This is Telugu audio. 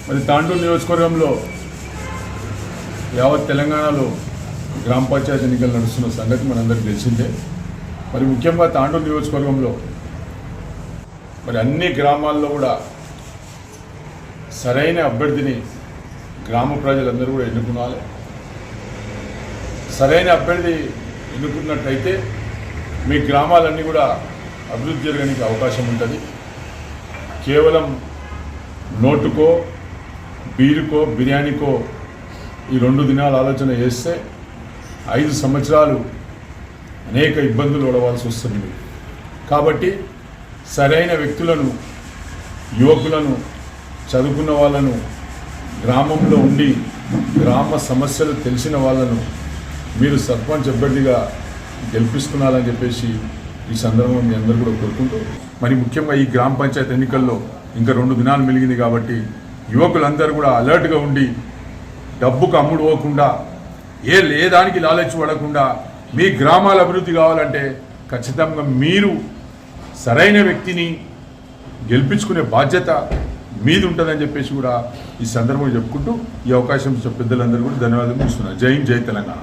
మరి తాండూరు నియోజకవర్గంలో యావత్ తెలంగాణలో గ్రామ పంచాయతీ ఎన్నికలు నడుస్తున్న సంగతి మనందరికీ తెలిసిందే. మరి ముఖ్యంగా తాండూరు నియోజకవర్గంలో మరి అన్ని గ్రామాల్లో కూడా సరైన అభ్యర్థిని గ్రామ ప్రజలందరూ కూడా ఎన్నుకోవాలి. సరైన అభ్యర్థి ఎన్నుకున్నట్లయితే మీ గ్రామాలన్నీ కూడా అభివృద్ధి జరగడానికి అవకాశం ఉంటుంది. కేవలం నోటుకో బీరుకో బిర్యానీకో ఈ 2 దినాలు ఆలోచన చేస్తే 5 సంవత్సరాలు అనేక ఇబ్బందులు పడవలసి వస్తుంది. కాబట్టి సరైన వ్యక్తులను, యువకులను, చదువుకున్న వాళ్ళను, గ్రామంలో ఉండి గ్రామ సమస్యలు తెలిసిన వాళ్ళను మీరు సర్పంచ్ అభ్యర్థిగా గెలిపిస్తున్నారని చెప్పేసి ఈ సందర్భంగా మీ అందరూ కూడా కోరుకుంటూ, మరి ముఖ్యంగా ఈ గ్రామ పంచాయతీ ఎన్నికల్లో ఇంకా 2 దినాలు మిగిలింది కాబట్టి యువకులందరూ కూడా అలర్ట్గా ఉండి డబ్బుకు అమ్ముడు పోకుండా ఏ దానికి లాలచి పడకుండా మీ గ్రామాల అభివృద్ధి కావాలంటే ఖచ్చితంగా మీరు సరైన వ్యక్తిని గెలిపించుకునే బాధ్యత మీది ఉంటుందని చెప్పేసి కూడా ఈ సందర్భంగా చెప్పుకుంటూ ఈ అవకాశం పెద్దలందరూ కూడా ధన్యవాదాలు ఇస్తున్నారు. జై హింద్, జై తెలంగాణ.